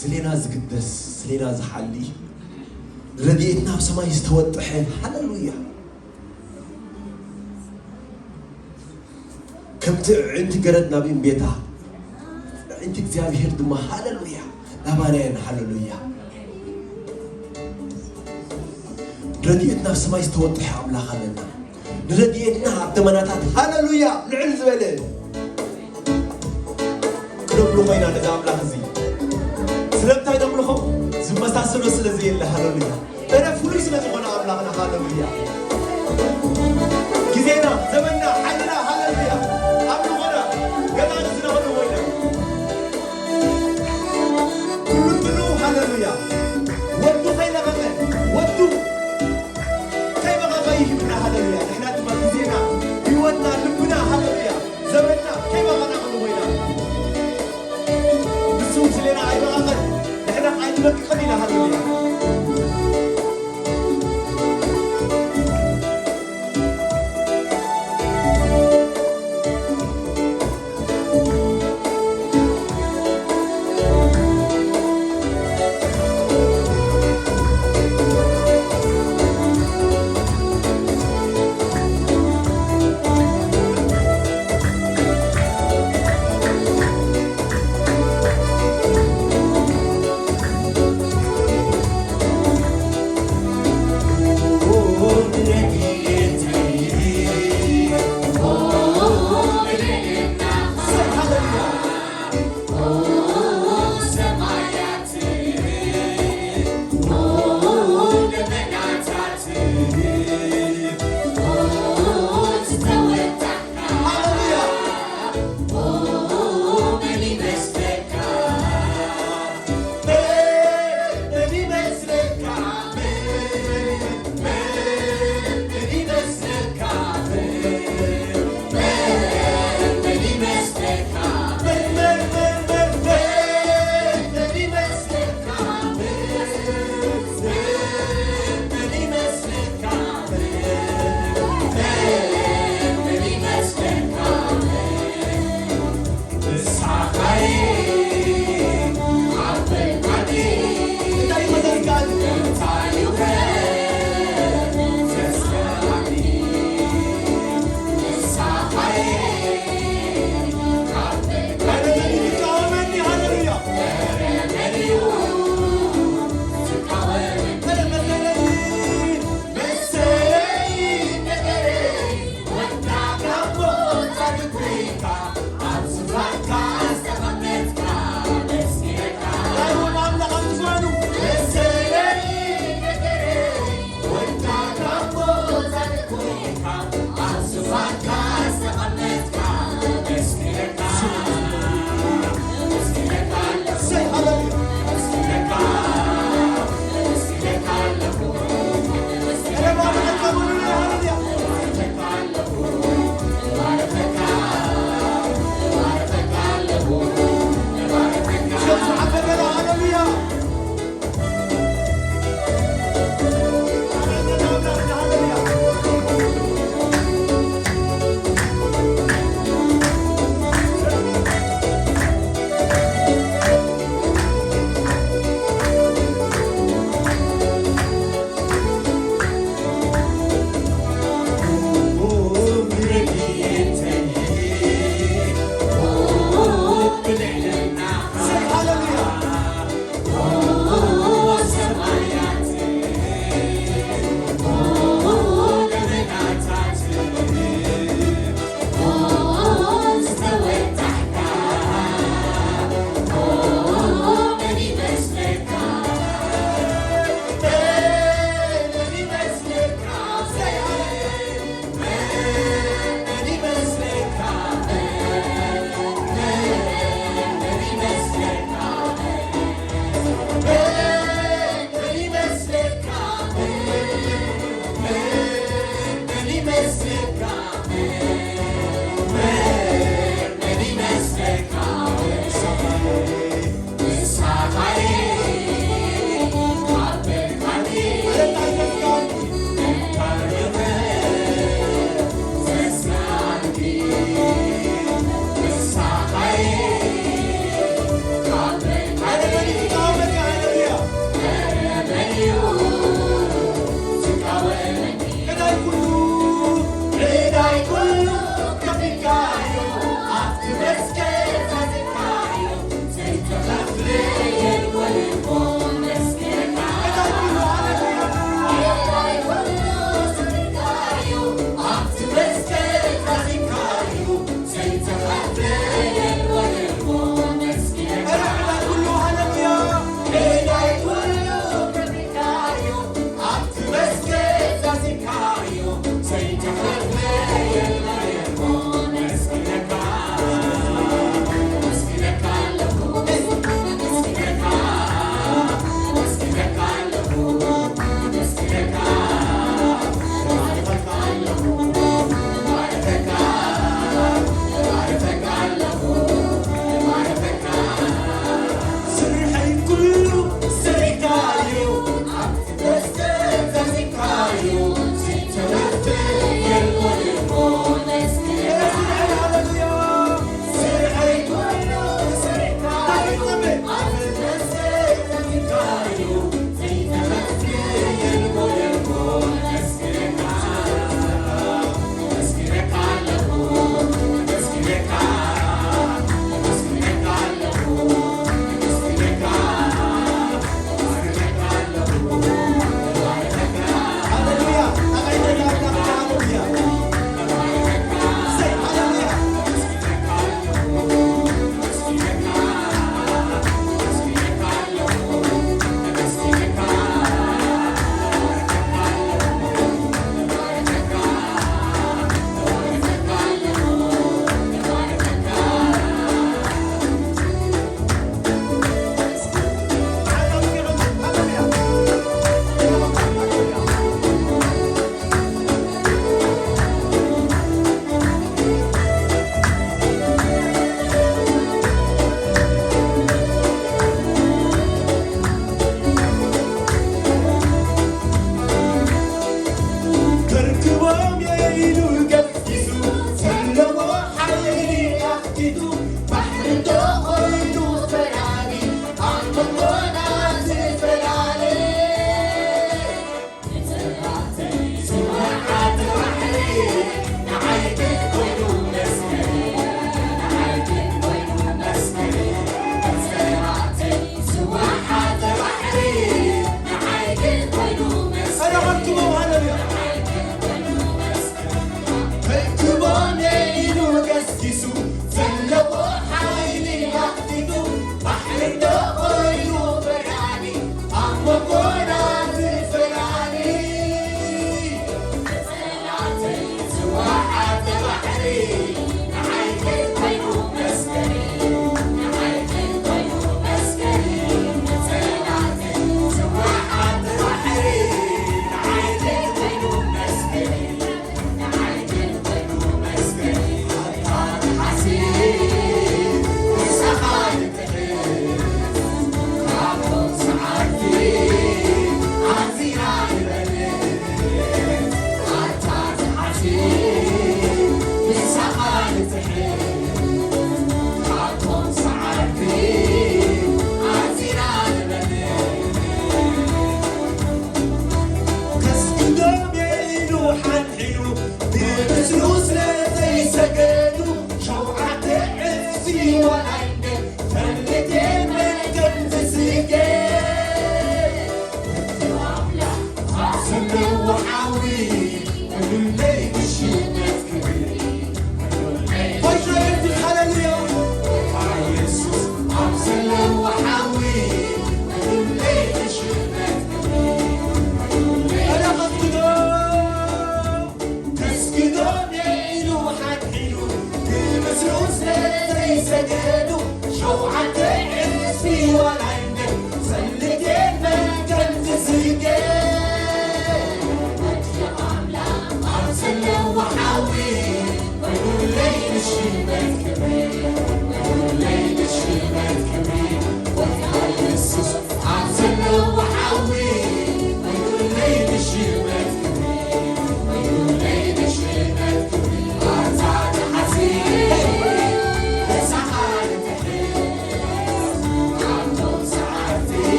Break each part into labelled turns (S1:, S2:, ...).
S1: سلينا زقدس سلينا زحلي رديتنا بسماء يستوطح هللويا كم عند قردنا بين بيتها عند እግዚአብሔር ድማ هللويا لابانين هللويا رديتنا بسماء يستوطح أملاك لنا رديتنا عبدمناتات هللويا لعل زبالة كلهم خينا نجا أملاك زي سلمت هاي نملخهم زمستاسلو سلزي الله هللويا أنا فلوس لزمنا أملاكنا هللويا كزينا زمنا حينا هللويا أملونا قدان سنهنا وينا كلو هللويا ودو خينا غمن ودو كيف غغيه منا هللويا نحنا تبا كزينا بيوتنا لبنا هللويا زمنا كيف غنعمل وينا بسوس لنا عيبا غمن نحنا عيبا خلينا هللويا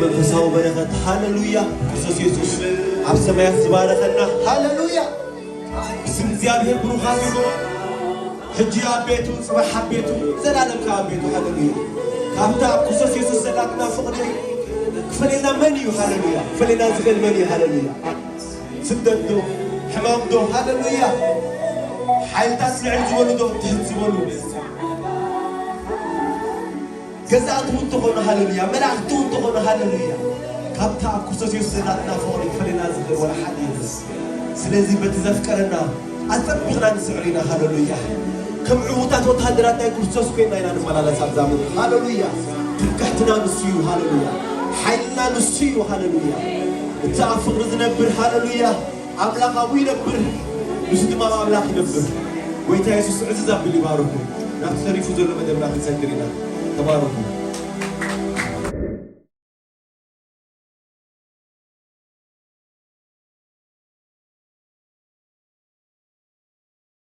S1: መንፈሳዊ በረከት ሃሌሉያ ክርስቶስ ኢየሱስ ኣብ ሰማያት ዝባረኸና ሃሌሉያ እግዚአብሔር ብሩኻት ይሁኑ ሕጂ ኣብ ቤቱ ጽባሕ ኣብ ቤቱ ዘላለም ካብ ቤቱ ሃሌሉያ ካብታ ክርስቶስ ኢየሱስ ዘላትና ፍቕሪ ክፈለና መን እዩ ሃሌሉያ ክፈለና ዝኽእል መን እዩ ሃሌሉያ ስደት ዶ ሕማም ዶ ሃሌሉያ ሓይልታት ልዕል ዝበሉ ዶ ትሕት ዝበሉ ገዛእቱ እንትኾኑ ሃሌሉያ መላእኽቱ እንትኾኑ ሃሌሉያ ካብታ ኣብ ክርስቶስ ኢየሱስ ዘላትና ፍቕሪ ክፈለና ዝኽእል ወላ ሓደ የብስ ስለዚ በቲ ዘፍቀረና ኣፀቢቕና ንስዕር ኢና ሃሌሉያ ከም ዕዉታት ወታደራት ናይ ክርስቶስ ኮይንና ኢና ንመላለስ ኣብዛ ምድሪ ሃሌሉያ ትምክሕትና ንሱ እዩ ሃሌሉያ ሓይልና ንሱ እዩ ሃሌሉያ እቲ ኣብ ፍቕሪ ዝነብር ሃሌሉያ ኣምላኽ ኣብኡ ይነብር ንሱ ድማ ኣምላኽ ይነብር ጎይታ የሱስ ዕዝዝ ኣቢሉ ይባርኩ ናብቲ ተሪፉ ዘሎ መደብና ክንሰግር ኢና ተባረኩ